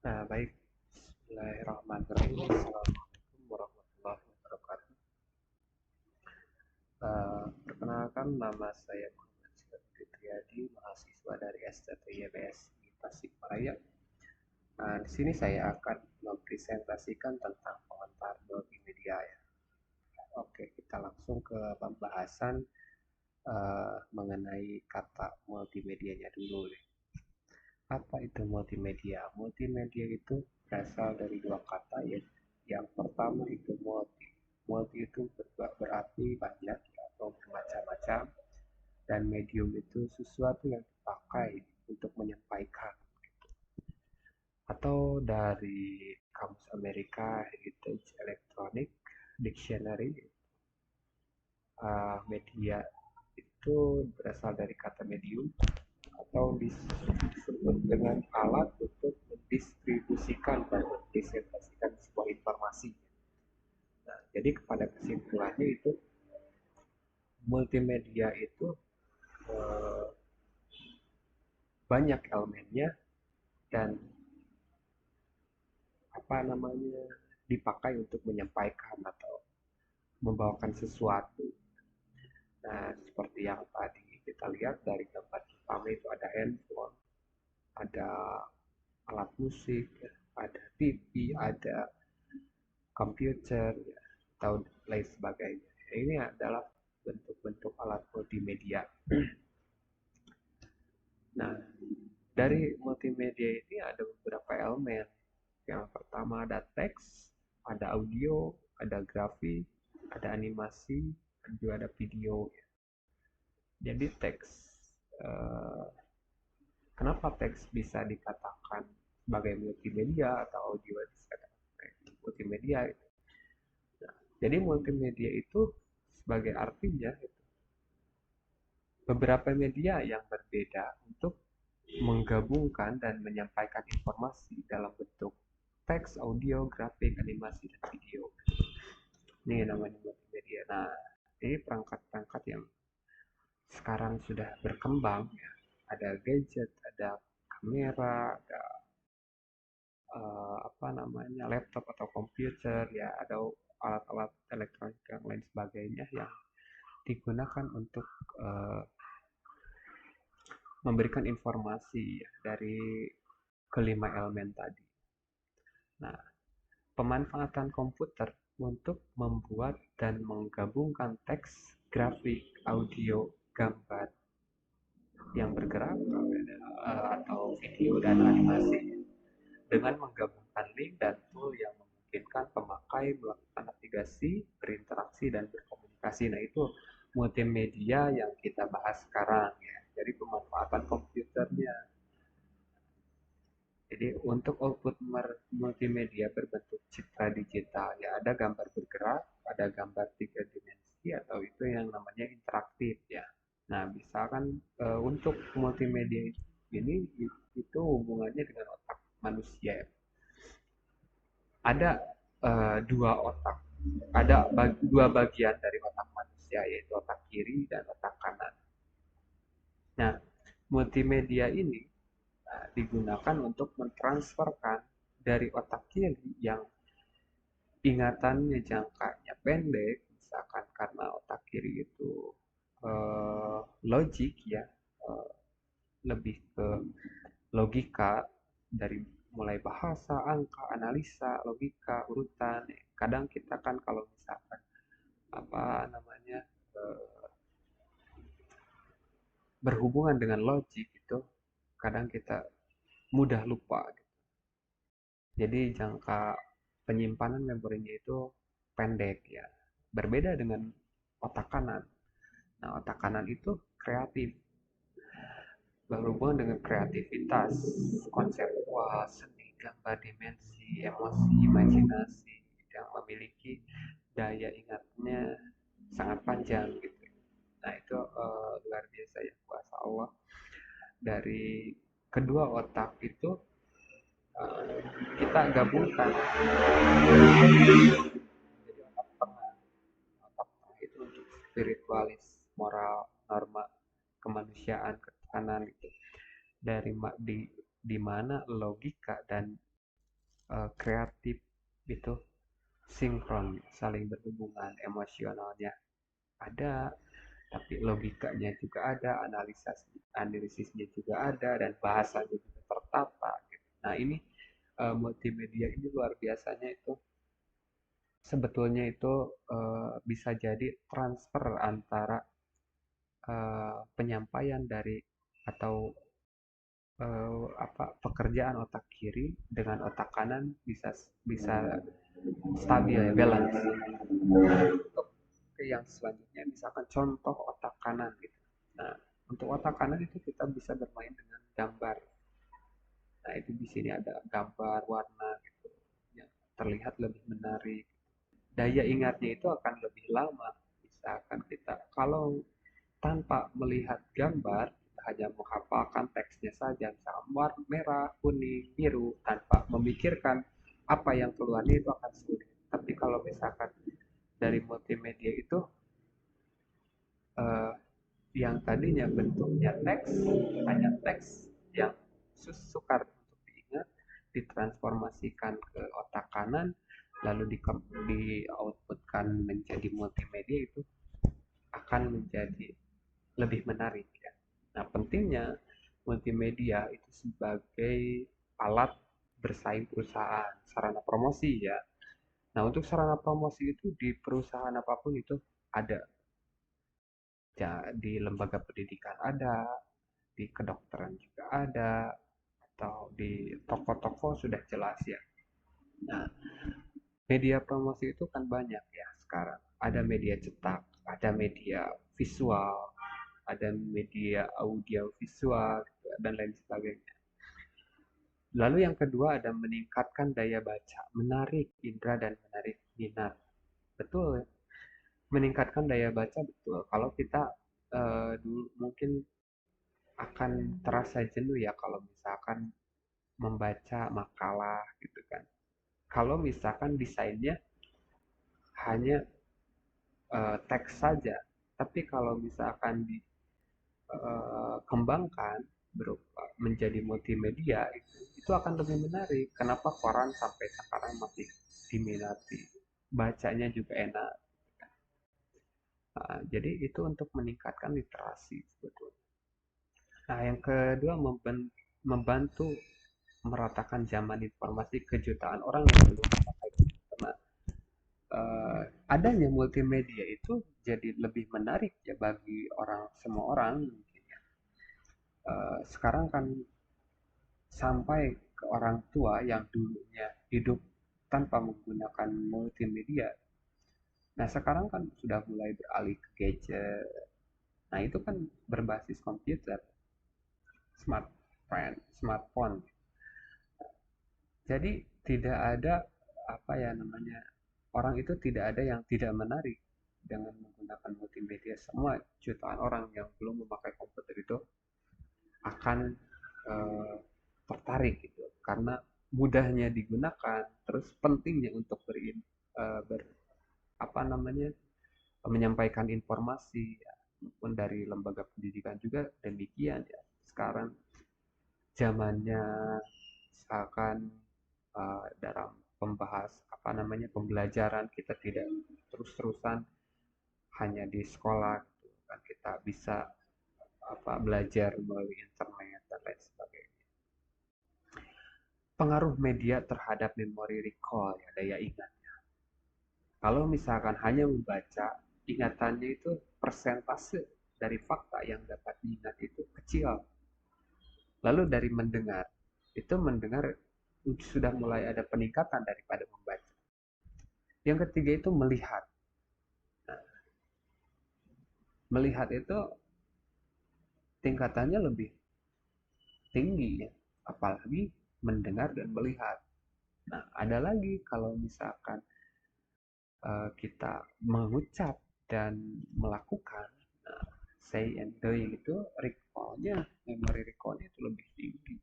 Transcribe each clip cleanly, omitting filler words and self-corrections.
Baik. Bismillahirrahmanirrahim. Assalamualaikum warahmatullahi wabarakatuh. Perkenalkan, nama saya Muhammad Syafri Triadi, mahasiswa dari STTYBS di Tasikmalaya. Di sini saya akan mempresentasikan tentang pengantar multimedia ya. Oke, kita langsung ke pembahasan mengenai kata multimedianya dulu deh. Apa itu multimedia? Multimedia itu berasal dari dua kata ya. Yang pertama itu multi. Multi itu berarti banyak atau bermacam-macam, dan medium itu sesuatu yang dipakai untuk menyampaikan. Atau dari Kamus Amerika Heritage Electronic Dictionary, media itu berasal dari kata medium atau disebut dengan alat untuk mendistribusikan dan mempresentasikan sebuah informasi. Nah, jadi kepada kesimpulannya itu multimedia itu eh, banyak elemennya dan dipakai untuk menyampaikan atau membawakan sesuatu. Nah, seperti yang tadi kita lihat dari gambar pertama itu ada handphone, ada alat musik, ada TV, ada komputer, ya, atau lain sebagainya. Ini adalah bentuk-bentuk alat multimedia. Nah, dari multimedia ini ada beberapa elemen. Yang pertama ada teks, ada audio, ada grafik, ada animasi, dan juga ada video. Jadi teks, eh, kenapa teks bisa dikatakan sebagai multimedia atau audio dikatakan multimedia? Nah, jadi multimedia itu sebagai artinya beberapa media yang berbeda untuk menggabungkan dan menyampaikan informasi dalam bentuk teks, audio, grafik, animasi, dan video. Ini namanya multimedia. Nah, ini perangkat-perangkat yang sekarang sudah berkembang. Ya. Ada gadget, ada kamera, ada laptop atau komputer, ya ada alat-alat elektronik yang lain sebagainya yang digunakan untuk memberikan informasi ya, dari kelima elemen tadi. Nah, pemanfaatan komputer untuk membuat dan menggabungkan teks, grafik, audio, gambar yang bergerak atau video dan animasi dengan menggabungkan link dan tool yang memungkinkan pemakai melakukan navigasi, berinteraksi, dan berkomunikasi. Nah, itu multimedia yang kita bahas sekarang ya. Jadi pemanfaatan komputernya. Jadi untuk output multimedia berbentuk citra digital ya ada gambar bergerak, ada gambar tiga dimensi atau itu yang namanya interaktif ya. Nah, misalkan untuk multimedia ini itu hubungannya dengan otak manusia. Ada dua otak, ada dua bagian dari otak manusia yaitu otak kiri dan otak kanan. Nah, multimedia ini digunakan untuk mentransferkan dari otak kiri yang ingatannya jangkanya pendek, misalkan karena otak kiri itu logik ya, eh, lebih ke logika dari mulai bahasa, angka, analisa, logika, urutan. Kadang kita kan kalau misalkan apa namanya berhubungan dengan logik itu kadang kita mudah lupa. Jadi jangka penyimpanan memorinya itu pendek ya. Berbeda dengan otak kanan. Nah, otak kanan itu kreatif, berhubungan dengan kreativitas, konseptual, seni, gambar, dimensi, emosi, imajinasi, yang memiliki daya ingatnya sangat panjang gitu. Nah, itu luar biasa ya kuasa Allah dari kedua otak itu kita gabungkan. Jadi otak tengah, otak tengah itu untuk spiritualis, moral, norma, kemanusiaan, ketahanan gitu. Dari di mana logika dan kreatif itu sinkron, saling berhubungan, emosionalnya ada, tapi logikanya juga ada, analisisnya juga ada, dan bahasanya juga tertata gitu. Nah ini multimedia ini luar biasanya itu sebetulnya itu bisa jadi transfer antara penyampaian dari atau pekerjaan otak kiri dengan otak kanan bisa bisa stabil ya, balance. Untuk yang selanjutnya misalkan contoh otak kanan gitu. Nah, untuk otak kanan itu kita bisa bermain dengan gambar. Nah, itu di sini ada gambar warna gitu yang terlihat lebih menarik. Daya ingatnya itu akan lebih lama. Misalkan kita kalau tanpa melihat gambar, kita hanya menghafalkan teksnya saja, misalkan warna merah, kuning, biru, tanpa memikirkan apa yang keluarnya itu akan sulit. Tapi kalau misalkan dari multimedia itu eh, yang tadinya bentuknya teks, hanya teks yang sukar untuk diingat, ditransformasikan ke otak kanan, lalu di outputkan menjadi multimedia, itu akan menjadi lebih menarik ya. Nah, pentingnya multimedia itu sebagai alat bersaing perusahaan, sarana promosi ya. Nah, untuk sarana promosi itu di perusahaan apapun itu ada. Ya, di lembaga pendidikan ada, di kedokteran juga ada, atau di toko-toko sudah jelas ya. Nah, media promosi itu kan banyak ya sekarang. Ada media cetak, ada media visual, ada media audio visual, dan lain sebagainya. Lalu yang kedua ada meningkatkan daya baca, menarik indera dan menarik minat. Betul ya? Meningkatkan daya baca betul. Kalau kita dulu mungkin akan terasa jenuh ya kalau misalkan membaca makalah gitu kan. Kalau misalkan desainnya hanya teks saja, tapi kalau misalkan dikembangkan berupa menjadi multimedia itu akan lebih menarik. Kenapa koran sampai sekarang masih diminati? Bacanya juga enak. Nah, jadi itu untuk meningkatkan literasi sebetulnya. Nah, yang kedua membantu meratakan zaman informasi ke jutaan orang yang belum memakai komputer. Nah, adanya multimedia itu jadi lebih menarik ya bagi semua orang mungkin ya. Sekarang kan sampai ke orang tua yang dulunya hidup tanpa menggunakan multimedia. Nah, sekarang kan sudah mulai beralih ke gadget. Nah, itu kan berbasis komputer, smartphone. Jadi tidak ada apa ya namanya, orang itu tidak ada yang tidak menarik dengan menggunakan multimedia. Semua jutaan orang yang belum memakai komputer itu akan eh, tertarik gitu karena mudahnya digunakan, terus pentingnya untuk apa namanya, menyampaikan informasi ya, maupun dari lembaga pendidikan juga demikian ya. Sekarang zamannya misalkan dalam pembahas apa namanya pembelajaran kita tidak terus-terusan hanya di sekolah gitu kan, kita bisa belajar melalui internet dan lain sebagainya. Pengaruh media terhadap memori recall ya, daya ingat. Kalau misalkan hanya membaca, ingatannya itu persentase dari fakta yang dapat diingat itu kecil. Lalu dari mendengar, itu mendengar sudah mulai ada peningkatan daripada membaca. Yang ketiga itu melihat. Nah, melihat itu tingkatannya lebih tinggi ya, apalagi mendengar dan melihat. Nah, ada lagi kalau misalkan kita mengucap dan melakukan, nah, say and doing itu recall-nya, memory recall-nya itu lebih tinggi.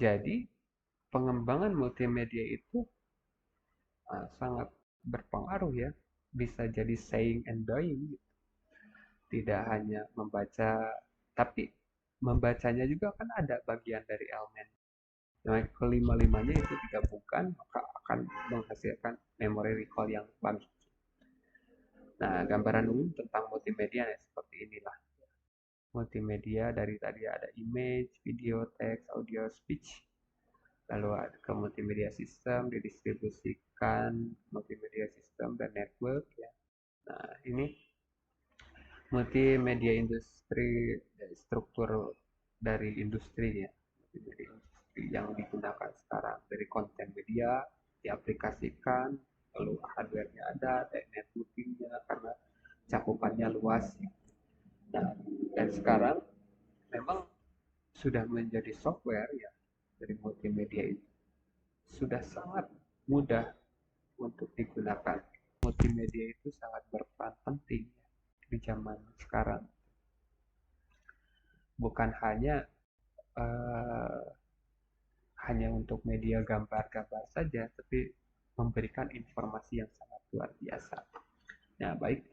Jadi pengembangan multimedia itu sangat berpengaruh ya, bisa jadi saying and doing gitu. Tidak hanya membaca, tapi membacanya juga kan ada bagian dari elemen Nah, kelima-limanya itu digabungkan maka akan menghasilkan memory recall yang bagus. Nah, gambaran umum tentang multimedia ya, seperti inilah. Multimedia dari tadi ada image, video, text, audio, speech. Lalu ada ke multimedia system, didistribusikan multimedia system dan network ya. Nah, ini multimedia industri, struktur dari industri ya. Multimedia industri yang digunakan sekarang dari konten media diaplikasikan, lalu hardware-nya ada, dan networking-nya karena cakupannya luas. Nah, dan sekarang memang sudah menjadi software ya dari multimedia itu sudah sangat mudah untuk digunakan. Multimedia itu sangat berperan penting ya, di zaman sekarang. Bukan uh, hanya untuk media gambar-gambar saja, tapi memberikan informasi yang sangat luar biasa. Nah, baik,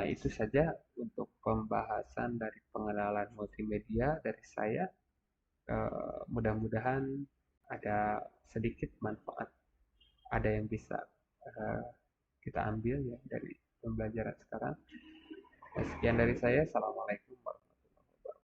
itu saja untuk pembahasan dari pengenalan multimedia dari saya. Mudah-mudahan ada sedikit manfaat, ada yang bisa uh, kita ambil ya dari pembelajaran sekarang. Sekian dari saya. Assalamualaikum.